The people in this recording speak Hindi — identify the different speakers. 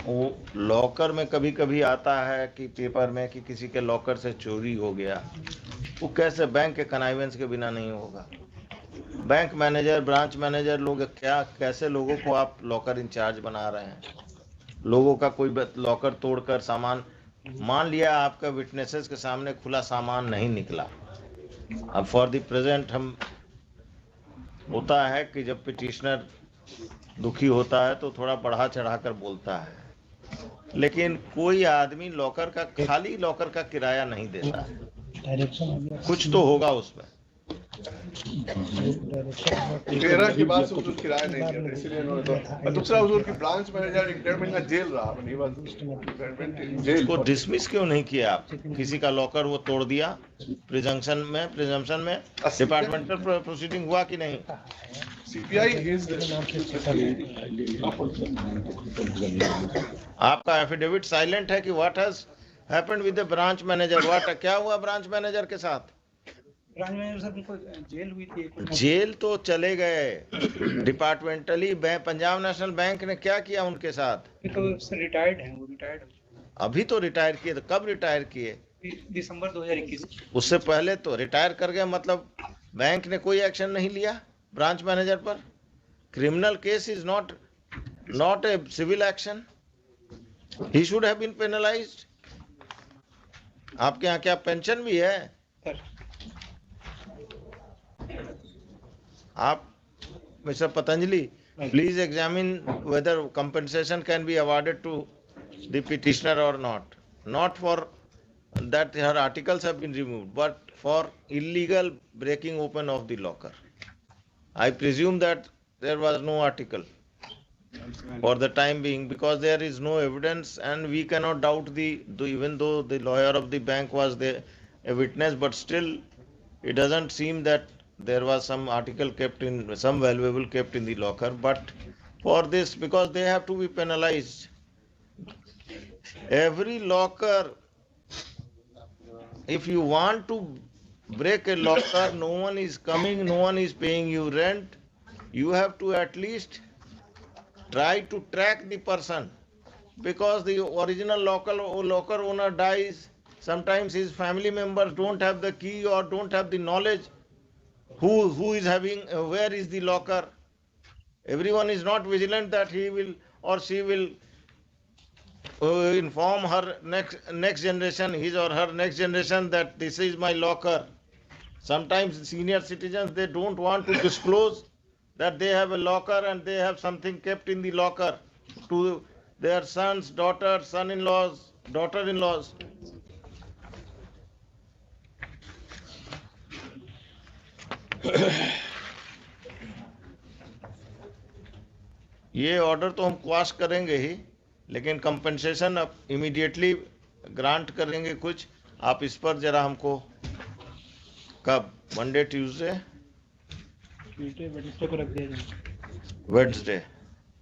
Speaker 1: वो लॉकर में कभी कभी आता है कि पेपर में कि किसी के लॉकर से चोरी हो गया, वो कैसे बैंक के कनाइवेंस के बिना नहीं होगा? बैंक मैनेजर, ब्रांच मैनेजर लोग क्या, कैसे लोगों को आप लॉकर इंचार्ज बना रहे हैं? लोगों का कोई लॉकर तोड़कर सामान, मान लिया आपका विटनेसेस के सामने खुला सामान नहीं निकला, अब फॉर द प्रेजेंट हम, होता है कि जब पिटिशनर दुखी होता है तो थोड़ा बढ़ा चढ़ा कर बोलता है, लेकिन कोई आदमी लॉकर का, खाली लॉकर का किराया नहीं देता है, कुछ तो होगा उसमें।
Speaker 2: 13 के बाद से हुजूर किराया नहीं दिया था, इसीलिए उन्होंने तो। और दूसरा हुजूर की ब्रांच मैनेजर 1.5 महीना जेल रहा, जेल।
Speaker 1: उसको डिसमिस क्यों नहीं किया आप? किसी का लॉकर वो तोड़ दिया, प्रिजम्पशन में डिपार्टमेंटल प्रोसीडिंग हुआ कि नहीं?
Speaker 2: सीपीआई इज
Speaker 1: आपका एफिडेविट साइलेंट है कि what has happened with the branch manager, what, क्या हुआ ब्रांच मैनेजर के साथ?
Speaker 3: ब्रांच मैनेजर साहब उनको जेल हुई थी।
Speaker 1: जेल तो चले गए डिपार्टमेंटली, पंजाब नेशनल बैंक ने क्या किया उनके साथ?
Speaker 3: तो रिटायर्ड हैं, वो रिटायर्ड हो
Speaker 1: अभी तो रिटायर किए, तो कब रिटायर किए?
Speaker 3: दिसंबर 2021।
Speaker 1: उससे पहले तो रिटायर कर गए, मतलब बैंक ने कोई एक्शन नहीं लिया ब्रांच मैनेजर पर? Criminal case is not a civil action, he should have been penalised. आपके यहाँ क्या पेंशन भी है?
Speaker 3: सर
Speaker 1: आप mister Patanjali, please examine whether compensation can be awarded to the petitioner or not. Not for that her articles have been removed, but for illegal breaking open of the locker. I presume that there was no article for the time being, because there is no evidence and we cannot doubt even though the lawyer of the bank was a witness, but still it doesn't seem that there was some article kept in, some valuable kept in the locker. But for this, because they have to be penalized, every locker, if you want to break a locker, no one is coming, no one is paying you rent, you have to at least try to track the person, because the original locker owner dies. Sometimes his family members don't have the key or don't have the knowledge who is having, where is the locker. Everyone is not vigilant that he will or she will inform her next generation, his or her next generation, that this is my locker. Sometimes senior citizens, they don't want to disclose that they have a locker and they have something kept in the locker to their sons, daughters, son-in-laws, daughter-in-laws. ये ऑर्डर तो हम क्वाश करेंगे ही, लेकिन कंपनसेशन अब इमीडिएटली ग्रांट करेंगे कुछ। आप इस पर जरा हमको, कब, मंडे, ट्यूसडे,
Speaker 3: वेडनेसडे को रख दिया जाए।
Speaker 1: वेडनेसडे